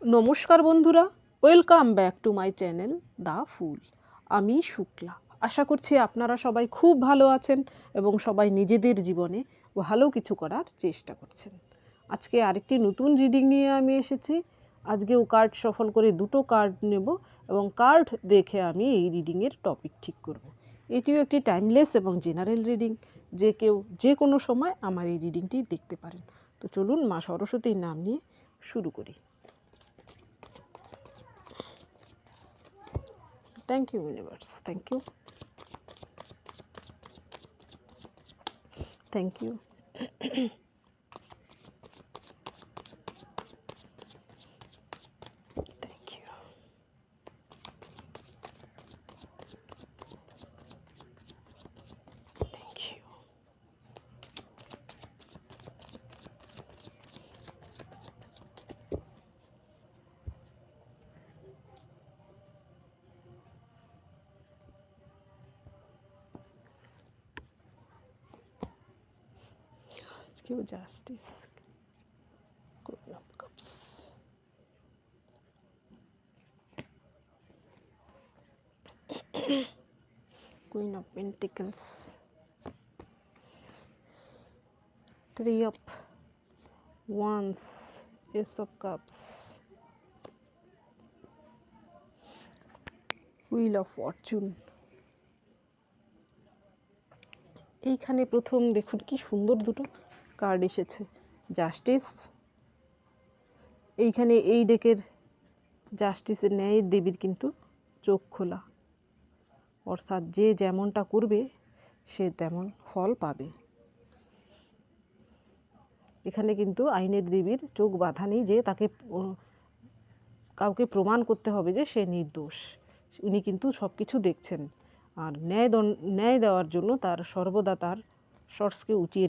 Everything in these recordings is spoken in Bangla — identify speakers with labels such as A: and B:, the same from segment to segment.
A: নমস্কার বন্ধুরা, welcome back to my channel the full. আমি শুক্লা। আশা করছি আপনারা সবাই খুব ভালো আছেন এবং সবাই নিজেদের জীবনে ভালো কিছু করার চেষ্টা করছেন। আজকে আরেকটি নতুন রিডিং নিয়ে আমি এসেছি। আজকেও কার্ড সফল করে দুটো কার্ড নেব এবং কার্ড দেখে আমি এই রিডিংয়ের টপিক ঠিক করব। এটিও একটি টাইমলেস এবং জেনারেল রিডিং, যে কেউ যে কোনো সময় আমার এই রিডিংটি দেখতে পারেন। তো চলুন মা সরস্বতীর নাম নিয়ে শুরু করি। Thank you, universe. Thank you. Thank you. Thank you. Thank you. Let's give justice. Queen of Cups. Queen of Pentacles. Three of Wands. Ace of Cups. Wheel of Fortune. এইখানে প্রথম দেখুন কি সুন্দর দুটো কার্ড এসেছে। জাস্টিস, এইখানে এই ডেকের জাস্টিসের ন্যায়ের দেবীর কিন্তু চোখ খোলা, অর্থাৎ যে যেমনটা করবে সে তেমন ফল পাবে। এখানে কিন্তু আইনের দেবীর চোখ বাঁধা নেই যে তাকে কাউকে প্রমাণ করতে হবে যে সে নির্দোষ। উনি কিন্তু সব কিছু দেখছেন, আর ন্যায় দেওয়ার জন্য তার সর্বদা তার শর্টসকে উঁচিয়ে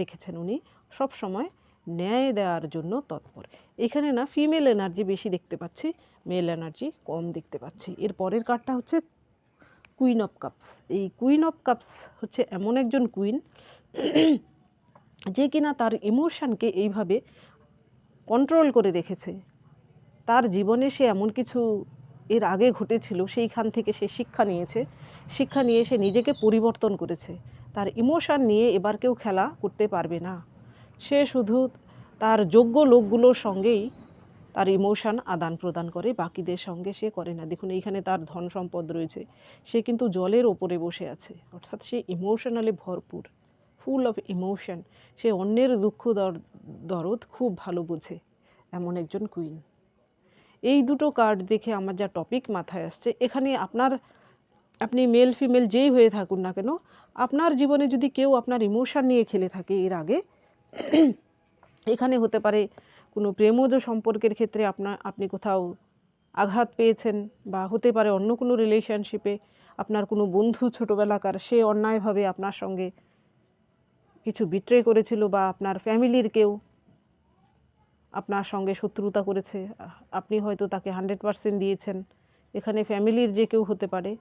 A: রেখেছেন। উনি সব সময় ন্যায় দেওয়ার জন্য তৎপর। এখানে না ফিমেল এনার্জি বেশি দেখতে পাচ্ছি, মেল এনার্জি কম দেখতে পাচ্ছি। এর পরের কার্ডটা হচ্ছে কুইন অফ কাপস। এই কুইন অফ কাপস হচ্ছে এমন একজন কুইন যে কিনা তার ইমোশানকে এইভাবে কন্ট্রোল করে রেখেছে। তার জীবনে সে এমন কিছু এর আগে ঘটেছিল, সেইখান থেকে সে শিক্ষা নিয়ে সে নিজেকে পরিবর্তন করেছে। তার ইমোশান নিয়ে এবার কেউ খেলা করতে পারবে না। সে শুধু তার যোগ্য লোকগুলোর সঙ্গেই তার ইমোশান আদান প্রদান করে, বাকিদের সঙ্গে সে করে না। দেখুন এইখানে তার ধন সম্পদ রয়েছে, সে কিন্তু জলের ওপরে বসে আছে, অর্থাৎ সে ইমোশনালি ভরপুর, ফুল অফ ইমোশন। সে অন্যের দুঃখ দরদ খুব ভালো বোঝে, এমন একজন কুইন। এই দুটো কার্ড দেখে আমার যা টপিক মাথায় আসছে, এখানে আপনি মেল ফিমেল যেই হয়ে থাকুন না কেন, আপনার জীবনে যদি কেউ আপনার ইমোশান নিয়ে খেলে থাকে এর আগে, এখানে হতে পারে কোনো প্রেমজ সম্পর্কের ক্ষেত্রে আপনি কোথাও আঘাত পেয়েছেন, বা হতে পারে অন্য কোনো রিলেশনশিপে আপনার কোনো বন্ধু ছোটোবেলাকার সে অন্যায়ভাবে আপনার সঙ্গে কিছু বিট্রে করেছিল, বা আপনার ফ্যামিলির কেউ আপনার সঙ্গে শত্রুতা করেছে, আপনি হয়তো তাকে 100% দিয়েছেন। এখানে ফ্যামিলির যে কেউ হতে পারে,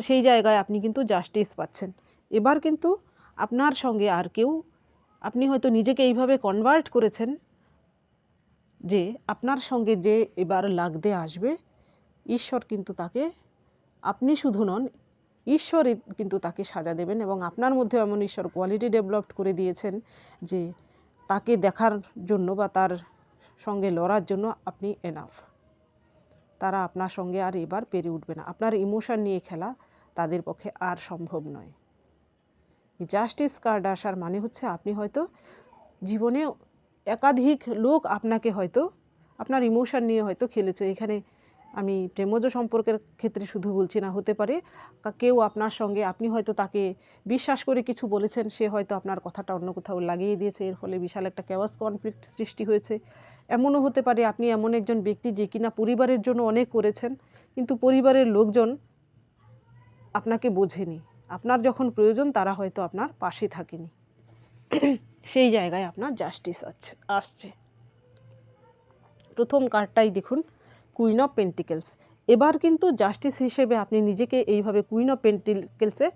A: সেই জায়গায় আপনি কিন্তু জাস্টিস পাচ্ছেন। এবার কিন্তু আপনার সঙ্গে আর কেউ, আপনি হয়তো নিজেকে এইভাবে কনভার্ট করেছেন যে আপনার সঙ্গে যে এবার লাগতে আসবে, ঈশ্বর কিন্তু তাকে, আপনি শুধু নন, ঈশ্বরই কিন্তু তাকে সাজা দেবেন। এবং আপনার মধ্যে এমন ঈশ্বর কোয়ালিটি ডেভেলপড করে দিয়েছেন যে তাকে দেখার জন্য বা তার সঙ্গে লড়ার জন্য আপনি এনাফ। তারা আপনার সঙ্গে আর এবার পেরে উঠবে না। আপনার ইমোশন নিয়ে খেলা তাদের পক্ষে আর সম্ভব নয়। জাস্টিস কার্ড আসার মানে হচ্ছে আপনি হয়তো জীবনে একাধিক লোক আপনাকে হয়তো আপনার ইমোশন নিয়ে হয়তো খেলেছে। এখানে আমি প্রেমজ সম্পর্কের ক্ষেত্রে শুধু বলছি না, হতে পারে কেউ আপনার সঙ্গে, আপনি হয়তো তাকে বিশ্বাস করে কিছু বলেছেন, সে হয়তো আপনার কথাটা অন্য কোথাও লাগিয়ে দিয়েছে, এর ফলে বিশাল একটা কেওয়াস কনফ্লিক্ট সৃষ্টি হয়েছে। এমনও হতে পারে আপনি এমন একজন ব্যক্তি যে কিনা পরিবারের জন্য অনেক করেছেন, কিন্তু পরিবারের লোকজন আপনাকে বোঝেনি, আপনার যখন প্রয়োজন তারা হয়তো আপনার পাশে থাকেনি। সেই জায়গায় আপনার জাস্টিস আসছে। প্রথম কার্ডটাই দেখুন, কুইন অফ পেন্টিকেলস। এবার কিন্তু জাস্টিস হিসেবে আপনি নিজেকে এইভাবে কুইন অফ পেন্টিকেলসে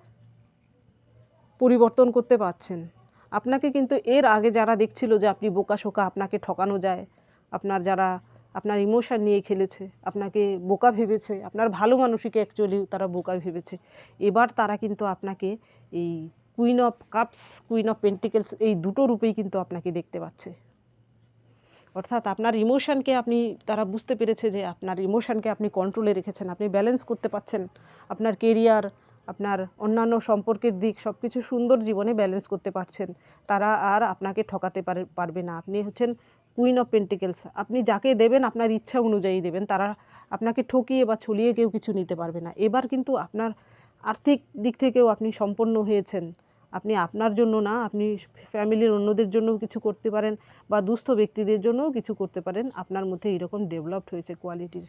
A: পরিবর্তন করতে পারছেন। আপনাকে কিন্তু এর আগে যারা দেখছিল যে আপনি বোকাশোকা, আপনাকে ঠকানো যায়, আপনার যারা আপনার ইমোশন নিয়ে খেলেছে, আপনাকে বোকা ভেবেছে, আপনার ভালো মানুষকে অ্যাকচুয়ালি তারা বোকা ভেবেছে। এবার তারা কিন্তু আপনাকে এই queen of cups, queen of pentacles এই দুটো রূপেই কিন্তু আপনাকে দেখতে পাচ্ছে। অর্থাৎ আপনার ইমোশনকে তারা বুঝতে পেরেছে যে আপনার ইমোশনকে আপনি কন্ট্রোলে রেখেছেন, আপনি ব্যালেন্স করতে পারছেন, আপনার কেরিয়ার, আপনার অন্যান্য সম্পর্কের দিক সব কিছু সুন্দর জীবনে ব্যালেন্স করতে পারছেন। তারা আর আপনাকে ঠকাতে পারবে না। আপনি হচ্ছেন কুইন অফ পেন্টিকেলস। আপনি যাকে দেবেন আপনার ইচ্ছা অনুযায়ী দেবেন, তারা আপনাকে ঠকিয়ে বা ছলিয়ে কেউ কিছু নিতে পারবে না। এবার কিন্তু আপনার আর্থিক দিক থেকেও আপনি সম্পন্ন হয়েছেন। আপনি আপনার জন্য না, আপনি ফ্যামিলির অন্যদের জন্যও কিছু করতে পারেন বা দুস্থ ব্যক্তিদের জন্যও কিছু করতে পারেন। আপনার মধ্যে এরকম ডেভেলপড হয়েছে কোয়ালিটির।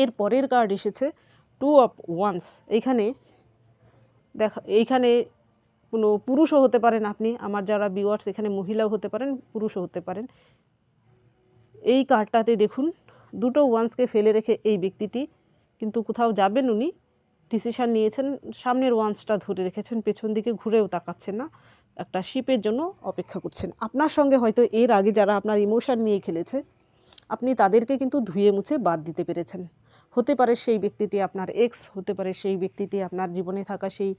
A: এর পরের কার্ড এসেছে টু অফ ওয়ান্স। এইখানে কোনো পুরুষও হতে পারেন আপনি, আমার যারা ভিউয়ার্স এখানে মহিলাও হতে পারেন, পুরুষও হতে পারেন। এই কার্ডটাতে দেখুন দুটো ওয়ান্সকে ফেলে রেখে এই ব্যক্তিটি কিন্তু কোথাও যাবেন, উনি ডিসিশান নিয়েছেন, সামনের ওয়ান্সটা ধরে রেখেছেন, পেছন দিকে ঘুরেও তাকাচ্ছেন না, একটা শিপের জন্য অপেক্ষা করছেন। আপনার সঙ্গে হয়তো এর আগে যারা আপনার ইমোশন নিয়ে খেলেছে, আপনি তাদেরকে কিন্তু ধুয়ে মুছে বাদ দিতে পেরেছেন। হতে পারে সেই ব্যক্তিটি আপনার এক্স, হতে পারে সেই ব্যক্তিটি আপনার জীবনে থাকা সেই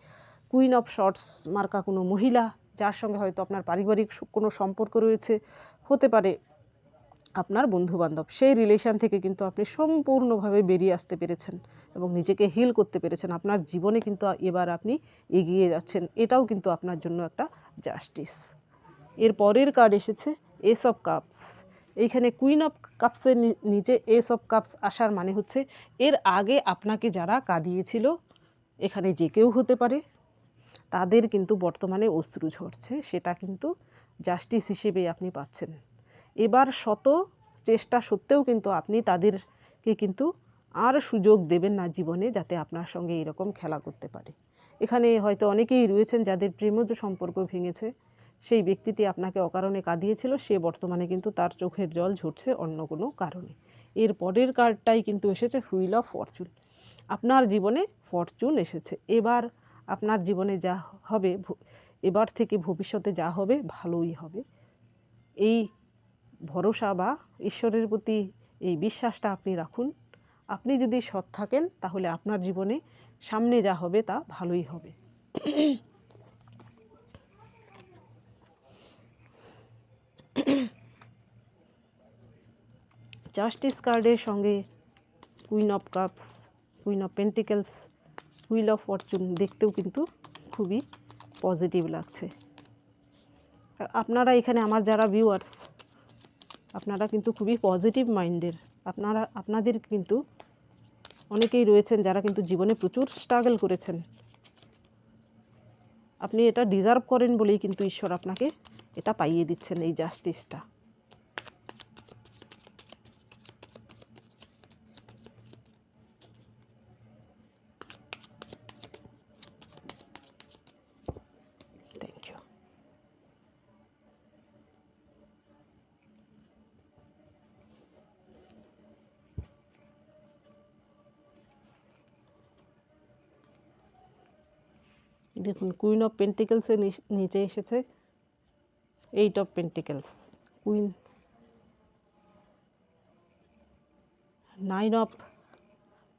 A: কুইন অফ শর্টস মার্কা কোনো মহিলা, যার সঙ্গে হয়তো আপনার পারিবারিক কোনো সম্পর্ক রয়েছে, হতে পারে আপনার বন্ধুবান্ধব। সেই রিলেশন থেকে কিন্তু আপনি সম্পূর্ণভাবে বেরিয়ে আসতে পেরেছেন এবং নিজেকে হিল করতে পেরেছেন। আপনার জীবনে কিন্তু এবার আপনি এগিয়ে যাচ্ছেন। এটাও কিন্তু আপনার জন্য একটা জাস্টিস। এর পরের কার্ড এসেছে এস অফ কাপস। এইখানে কুইন অফ কাপসের নিচে এস অফ কাপস আসার মানে হচ্ছে এর আগে আপনাকে যারা কাঁদিয়েছিল, এখানে যে কেউ হতে পারে, তাদের কিন্তু বর্তমানে অশ্রু ঝরছে, সেটা কিন্তু জাস্টিস হিসেবেই আপনি পাচ্ছেন। এবার শত চেষ্টা সত্ত্বেও কিন্তু আপনি তাদেরকে কিন্তু আর সুযোগ দেবেন না জীবনে, যাতে আপনার সঙ্গে এরকম খেলা করতে পারে। এখানে হয়তো অনেকেই রয়েছেন যাদের প্রেমজ সম্পর্ক ভেঙেছে, সেই ব্যক্তিটি আপনাকে অকারণে কাঁদিয়েছিল, সে বর্তমানে কিন্তু তার চোখের জল ঝরছে অন্য কোনো কারণে। এর পরের কার্ডটাই কিন্তু এসেছে হুইল অফ ফরচুন। আপনার জীবনে ফরচুন এসেছে। এবার আপনার জীবনে যা হবে, এবার থেকে ভবিষ্যতে যা হবে ভালোই হবে। এই ভরসা বা ঈশ্বরের প্রতি এই বিশ্বাসটা আপনি রাখুন। আপনি যদি সৎ থাকেন তাহলে আপনার জীবনে সামনে যা হবে তা ভালোই হবে। জাস্টিস কার্ডের সঙ্গে queen of cups, queen of pentacles, wheel of Fortune দেখতেও কিন্তু খুবই পজিটিভ লাগছে। আপনারা এখানে আমার যারা ভিউয়ার্স, আপনারা কিন্তু খুবই পজিটিভ মাইন্ডের। আপনাদের কিন্তু অনেকেই রয়েছেন যারা কিন্তু জীবনে প্রচুর স্ট্রাগল করেছেন। আপনি এটা ডিজার্ভ করেন বলেই কিন্তু ঈশ্বর আপনাকে এটা পাইয়ে দিচ্ছেন, এই জাস্টিসটা। Thank you. দেখুন কুইন অফ পেন্টিকেলসের নিচে এসেছে eight of pentacles, queen, nine of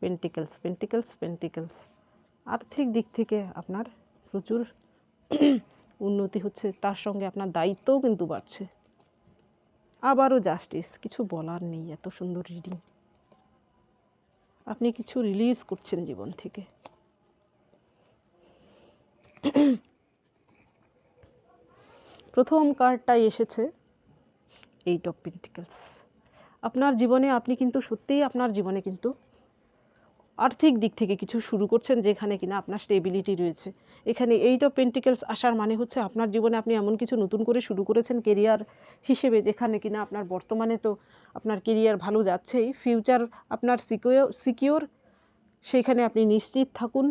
A: pentacles, pentacles pentacles. আর্থিক দিক থেকে আপনার প্রচুর উন্নতি হচ্ছে, তার সঙ্গে আপনার দায়িত্বও কিন্তু বাড়ছে। আবারও জাস্টিস, কিছু বলার নেই, এত সুন্দর রিডিং। আপনি কিছু রিলিজ করছেন জীবন থেকে। প্রথম কার্ডটাই এসেছে এইট অফ পেন্টিকেলস। আপনার জীবনে আপনি কিন্তু সত্যিই আপনার জীবনে কিন্তু আর্থিক দিক থেকে কিছু শুরু করছেন, যেখানে কিনা আপনার স্টেবিলিটি রয়েছে। এখানে এইট অফ পেন্টিকেলস আসার মানে হচ্ছে আপনার জীবনে আপনি এমন কিছু নতুন করে শুরু করেছেন কেরিয়ার হিসেবে, যেখানে কিনা আপনার বর্তমানে তো আপনার কেরিয়ার ভালো যাচ্ছেই, ফিউচার আপনার সিকিওর, সেখানে আপনি নিশ্চিত থাকুন।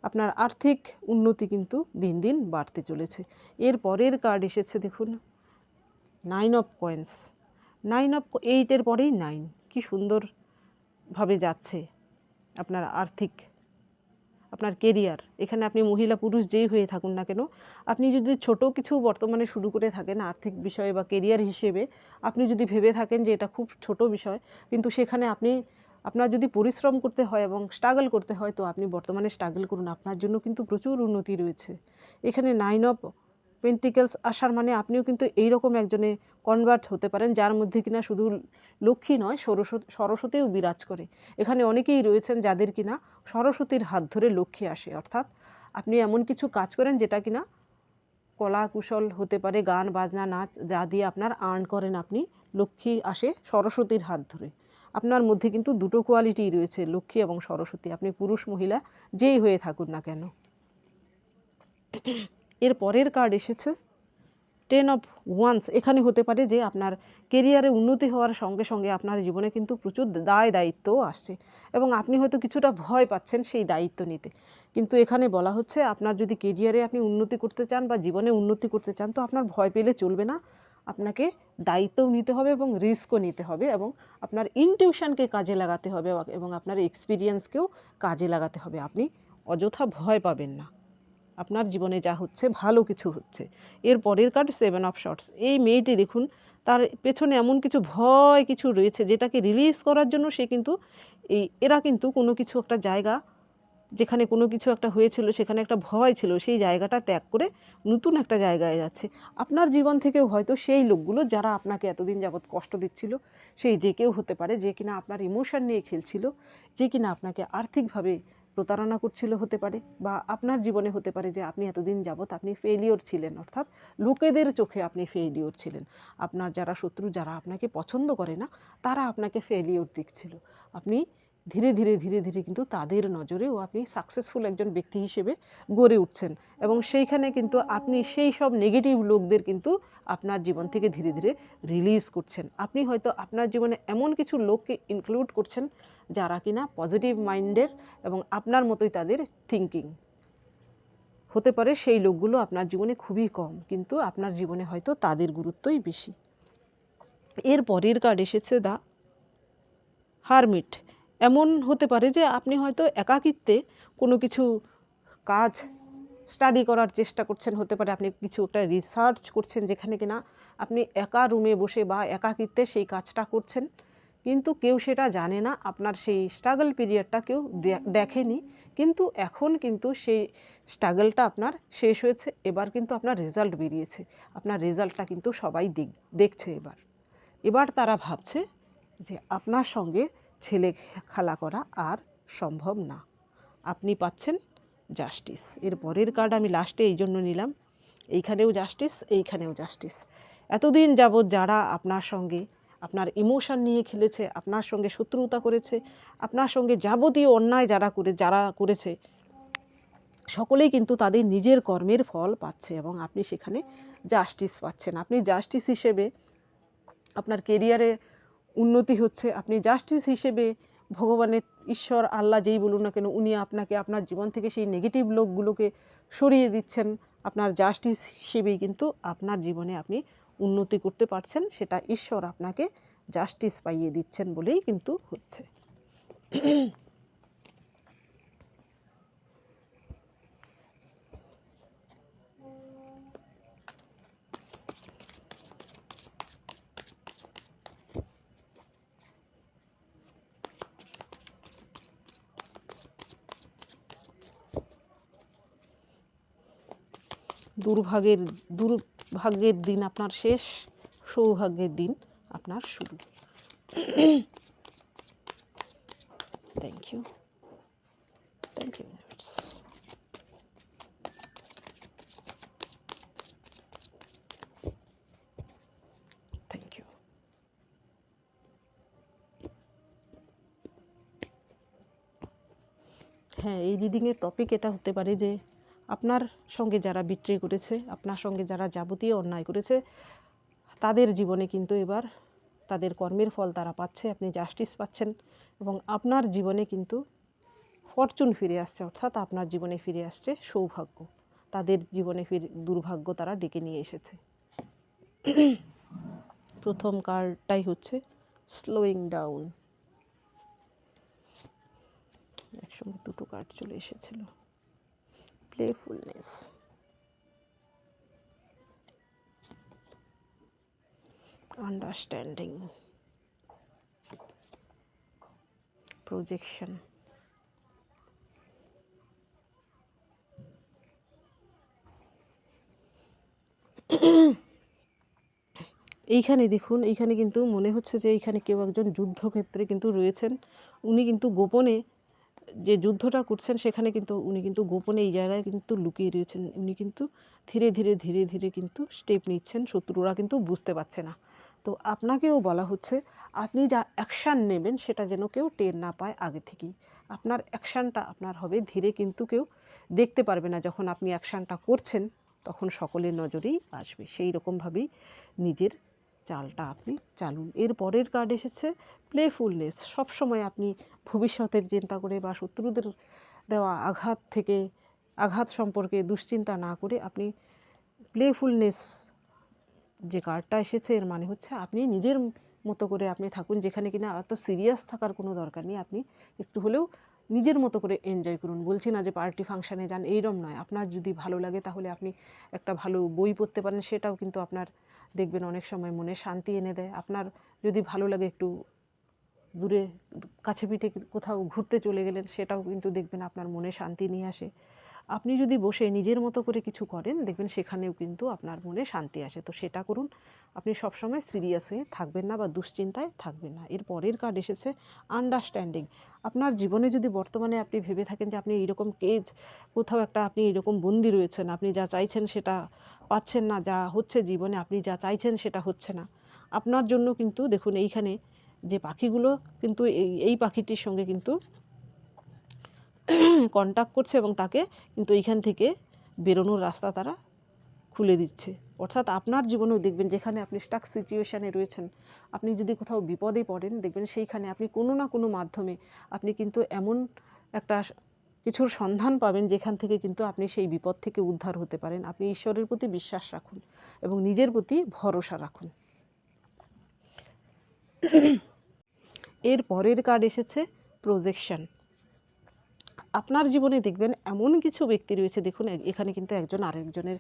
A: আপনার আর্থিক উন্নতি কিন্তু দিন দিন বাড়তে চলেছে। এর পরের কার্ড এসেছে দেখুন nine of coins. Nine of এইটের পরেই নাইন, কি সুন্দরভাবে যাচ্ছে আপনার আর্থিক। আপনার কেরিয়ার, এখানে আপনি মহিলা পুরুষ যেই হয়ে থাকুন না কেন, আপনি যদি ছোট কিছু বর্তমানে শুরু করে থাকেন আর্থিক বিষয়ে বা কেরিয়ার হিসেবে, আপনি যদি ভেবে থাকেন যে এটা খুব ছোট বিষয়, কিন্তু সেখানে আপনার যদি পরিশ্রম করতে হয় এবং স্ট্রাগল করতে হয়, তো আপনি বর্তমানে স্ট্রাগল করুন, আপনার জন্য কিন্তু প্রচুর উন্নতি রয়েছে। এখানে 9 অফ পেন্টিকেলস আসার মানে আপনিও কিন্তু এইরকম একজনে কনভার্ট হতে পারেন, যার মধ্যে কিনা শুধু লক্ষ্মী নয়, সরস্বতীও বিরাজ করে। এখানে অনেকেই রয়েছেন যাদের কিনা সরস্বতীর হাত ধরে লক্ষ্মী আসে, অর্থাৎ আপনি এমন কিছু কাজ করেন যেটা কিনা কলা কুশল হতে পারে, গান বাজনা নাচ, যা দিয়ে আপনার আর্ন করেন আপনি, লক্ষ্মী আসে সরস্বতীর হাত ধরে। আপনার মধ্যে কিন্তু দুটো কোয়ালিটি রয়েছে, লক্ষ্মী এবং সরস্বতী, আপনি পুরুষ মহিলা যেই হয়ে থাকুন না কেন। এর পরের কার্ড এসেছে 10 অফ ওয়ান্স। এখানে হতে পারে যে আপনার কেরিয়ারে উন্নতি হওয়ার সঙ্গে সঙ্গে আপনার জীবনে কিন্তু প্রচুর দায় দায়িত্বও আসছে এবং আপনি হয়তো কিছুটা ভয় পাচ্ছেন সেই দায়িত্ব নিতে। কিন্তু এখানে বলা হচ্ছে আপনার যদি কেরিয়ারে আপনি উন্নতি করতে চান বা জীবনে উন্নতি করতে চান, তো আপনার ভয় পেলে চলবে না, আপনাকে দায়িত্বও নিতে হবে এবং রিস্কও নিতে হবে এবং আপনার ইনটিউশনকে কাজে লাগাতে হবে এবং আপনার এক্সপিরিয়েন্সকেও কাজে লাগাতে হবে। আপনি অযথা ভয় পাবেন না, আপনার জীবনে যা হচ্ছে ভালো কিছু হচ্ছে। এর পরের কার্ড 7 অফ শর্টস। এই মেয়েটি দেখুন, তার পেছনে এমন কিছু ভয় কিছু রয়েছে যেটাকে রিলিজ করার জন্য সে কিন্তু এরা কিন্তু কোনো কিছু একটা জায়গা, যেখানে কোনো কিছু একটা হয়েছিল, সেখানে একটা ভয় ছিল, সেই জায়গাটা ত্যাগ করে নতুন একটা জায়গায় যাচ্ছে। আপনার জীবন থেকেও হয়তো সেই লোকগুলো যারা আপনাকে এতদিন যাবৎ কষ্ট দিচ্ছিল, সেই যে কেউ হতে পারে, যে কিনা আপনার ইমোশন নিয়ে খেলছিল, যে কিনা আপনাকে আর্থিকভাবে প্রতারণা করছিল হতে পারে, বা আপনার জীবনে হতে পারে যে আপনি এতদিন যাবৎ আপনি ফেলিওর ছিলেন, অর্থাৎ লোকেদের চোখে আপনি ফেলিওর ছিলেন। আপনার যারা শত্রু, যারা আপনাকে পছন্দ করে না, তারা আপনাকে ফেলিওর দেখছিল। আপনি ধীরে ধীরে ধীরে ধীরে কিন্তু তাদের নজরেও আপনি সাকসেসফুল একজন ব্যক্তি হিসেবে গড়ে উঠছেন এবং সেইখানে কিন্তু আপনি সেই সব নেগেটিভ লোকদের কিন্তু আপনার জীবন থেকে ধীরে ধীরে রিলিজ করছেন। আপনি হয়তো আপনার জীবনে এমন কিছু লোককে ইনক্লুড করছেন যারা কিনা পজিটিভ মাইন্ডের এবং আপনার মতোই তাদের থিঙ্কিং হতে পারে। সেই লোকগুলো আপনার জীবনে খুবই কম, কিন্তু আপনার জীবনে হয়তো তাদের গুরুত্বই বেশি। এর পরের কার্ড এসেছে দ্য হারমিট। এমন হতে পারে যে আপনি হয়তো একাকিত্বে কোনো কিছু কাজ স্টাডি করার চেষ্টা করছেন, হতে পারে আপনি কিছু একটা রিসার্চ করছেন যেখানে কিনা আপনি একা রুমে বসে বা একাকিত্বে সেই কাজটা করছেন, কিন্তু কেউ সেটা জানে না, আপনার সেই স্ট্রাগল পিরিয়ডটা কেউ দেখেনি, কিন্তু এখন কিন্তু সেই স্ট্রাগলটা আপনার শেষ হয়েছে, এবার কিন্তু আপনার রেজাল্ট বেরিয়েছে, আপনার রেজাল্টটা কিন্তু সবাই দেখছে। এবার তারা ভাবছে যে আপনার সঙ্গে ছেলে খেলা করা আর সম্ভব না, আপনি পাচ্ছেন জাস্টিস। এর পরের কার্ড আমি লাস্টে এই জন্য নিলাম, এইখানেও জাস্টিস, এইখানেও জাস্টিস। এতদিন যাবৎ যারা আপনার সঙ্গে আপনার ইমোশন নিয়ে খেলেছে, আপনার সঙ্গে শত্রুতা করেছে, আপনার সঙ্গে যাবতীয় অন্যায় যারা করেছে, সকলেই কিন্তু তাদের নিজের কর্মের ফল পাচ্ছে এবং আপনি সেখানে জাস্টিস পাচ্ছেন। আপনি জাস্টিস হিসেবে আপনার কেরিয়ারে উন্নতি হচ্ছে, আপনি জাস্টিস হিসেবে ভগবানের, ঈশ্বর, আল্লাহ যেই বলুন না কেন, উনি আপনাকে আপনার জীবন থেকে সেই নেগেটিভ লোকগুলোকে সরিয়ে দিচ্ছেন। আপনার জাস্টিস হিসেবেই কিন্তু আপনার জীবনে আপনি উন্নতি করতে পারছেন, সেটা ঈশ্বর আপনাকে জাস্টিস পাইয়ে দিচ্ছেন বলেই কিন্তু হচ্ছে। দুর্ভাগ্যের দিন আপনার শেষ, সৌভাগ্যের দিন আপনার শুরু। Thank you, thank you. Thank you. হ্যাঁ, এই রিডিংয়ের টপিক এটা হতে পারে যে আপনার সঙ্গে যারা বিট্রে করেছে, আপনার সঙ্গে যারা যাবতীয় অন্যায় করেছে, তাদের জীবনে কিন্তু এবার তাদের কর্মের ফল তারা পাচ্ছে, আপনি জাস্টিস পাচ্ছেন এবং আপনার জীবনে কিন্তু ফরচুন ফিরে আসছে, অর্থাৎ আপনার জীবনে ফিরে আসছে সৌভাগ্য। তাদের জীবনে দুর্ভাগ্য তারা ডেকে নিয়ে এসেছে। প্রথম কার্ডটাই হচ্ছে স্লোয়িং ডাউন। একসঙ্গে দুটো কার্ড চলে এসেছিল। Playfulness, understanding, projection. এইখানে দেখুন, এইখানে কিন্তু মনে হচ্ছে যে এইখানে কেউ একজন যুদ্ধক্ষেত্রে কিন্তু রয়েছেন। উনি কিন্তু গোপনে যে যুদ্ধটা করছেন সেখানে কিন্তু উনি কিন্তু গোপনে এই জায়গায় কিন্তু লুকিয়ে রয়েছেন। উনি কিন্তু ধীরে ধীরে ধীরে ধীরে কিন্তু স্টেপ নিচ্ছেন, শত্রুরা কিন্তু বুঝতে পারছে না। তো আপনাকেও বলা হচ্ছে আপনি যা অ্যাকশান নেবেন সেটা যেন কেউ টের না পায় আগে থেকেই। আপনার অ্যাকশানটা আপনার হবে ধীরে, কিন্তু কেউ দেখতে পারবে না। যখন আপনি অ্যাকশানটা করছেন তখন সকলের নজরেই আসবে। সেই রকমভাবেই নিজের চালটা আপনি চালুন। এর পরের কার্ড এসেছে প্লেফুলনেস। সবসময় আপনি ভবিষ্যতের চিন্তা করে বা শত্রুদের দেওয়া আঘাত থেকে, আঘাত সম্পর্কে দুশ্চিন্তা না করে আপনি প্লেফুলনেস যে কার্ডটা এসেছে, এর মানে হচ্ছে আপনি নিজের মতো করে আপনি থাকুন। যেখানে কিনা এত সিরিয়াস থাকার কোনো দরকার নেই, আপনি একটু হলেও নিজের মতো করে এনজয় করুন। বলছি না যে পার্টি ফাংশানে যান, এইরকম নয়। আপনার যদি ভালো লাগে তাহলে আপনি একটা ভালো বই পড়তে পারেন, সেটাও কিন্তু আপনার দেখবেন অনেক সময় মনে শান্তি এনে দেয়। আপনার যদি ভালো লাগে একটু দূরে কাছে পিঠে কোথাও ঘুরতে চলে গেলেন, সেটাও কিন্তু দেখবেন আপনার মনে শান্তি নিয়ে আসে। আপনি যদি বসে নিজের মতো করে কিছু করেন, দেখবেন সেখানেও কিন্তু আপনার মনে শান্তি আসে। তো সেটা করুন। আপনি সবসময় সিরিয়াস হয়ে থাকবেন না বা দুশ্চিন্তায় থাকবেন না। এর পরের কার্ড এসেছে আন্ডারস্ট্যান্ডিং। আপনার জীবনে যদি বর্তমানে আপনি ভেবে থাকেন যে আপনি এইরকম কেজ, কোথাও একটা আপনি এইরকম বন্দি রয়েছেন, আপনি যা চাইছেন সেটা পাচ্ছেন না, যা হচ্ছে জীবনে আপনি যা চাইছেন সেটা হচ্ছে না, আপনার জন্য কিন্তু দেখুন এইখানে যে পাখিগুলো কিন্তু এই পাখিটির সঙ্গে কিন্তু কন্ট্যাক্ট করছে এবং তাকে কিন্তু এইখান থেকে বেরোনোর রাস্তা তারা খুলে দিচ্ছে। অর্থাৎ আপনার জীবনেও দেখবেন যেখানে আপনি স্টাক সিচুয়েশানে রয়েছেন, আপনি যদি কোথাও বিপদে পড়েন, দেখবেন সেইখানে আপনি কোনো না কোনো মাধ্যমে আপনি কিন্তু এমন একটা কিছুর সন্ধান পাবেন যেখান থেকে কিন্তু আপনি সেই বিপদ থেকে উদ্ধার হতে পারেন। আপনি ঈশ্বরের প্রতি বিশ্বাস রাখুন এবং নিজের প্রতি ভরসা রাখুন। এর পরের কার্ড এসেছে প্রজেকশন। আপনার জীবনে দেখবেন এমন কিছু ব্যক্তি রয়েছে, দেখুন এখানে কিন্তু একজন আরেকজনের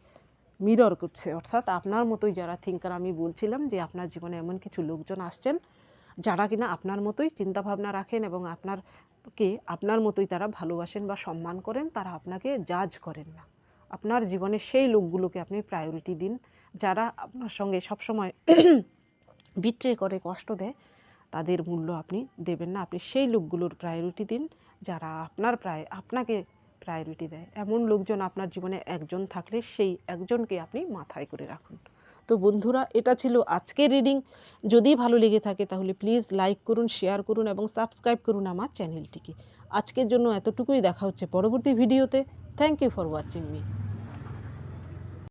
A: মিরর করছে। অর্থাৎ আপনার মতোই যারা থিঙ্কার, আমি বলছিলাম যে আপনার জীবনে এমন কিছু লোকজন আসছেন যারা কিনা আপনার মতোই চিন্তাভাবনা রাখেন এবং আপনার মতোই তারা ভালোবাসেন বা সম্মান করেন। তারা আপনাকে জাজ করেন না। আপনার জীবনে সেই লোকগুলোকে আপনি প্রায়োরিটি দিন যারা আপনার সঙ্গে সবসময় বিট্রে করে, কষ্ট দেয়। তাদের মূল্য আপনি দেবেন না। আপনি সেই লোকগুলোর প্রায়োরিটি দিন যারা আপনাকে প্রায়োরিটি দেয়। এমন লোকজন আপনার জীবনে একজন থাকলে সেই একজনকে আপনি মাথায় করে রাখুন। তো বন্ধুরা, এটা ছিল আজকের রিডিং। যদি ভালো লেগে থাকে তাহলে প্লিজ লাইক করুন, শেয়ার করুন এবং সাবস্ক্রাইব করুন আমার চ্যানেলটিকে। আজকের জন্য এতটুকুই। দেখা হচ্ছে পরবর্তী ভিডিওতে। Thank you for watching me.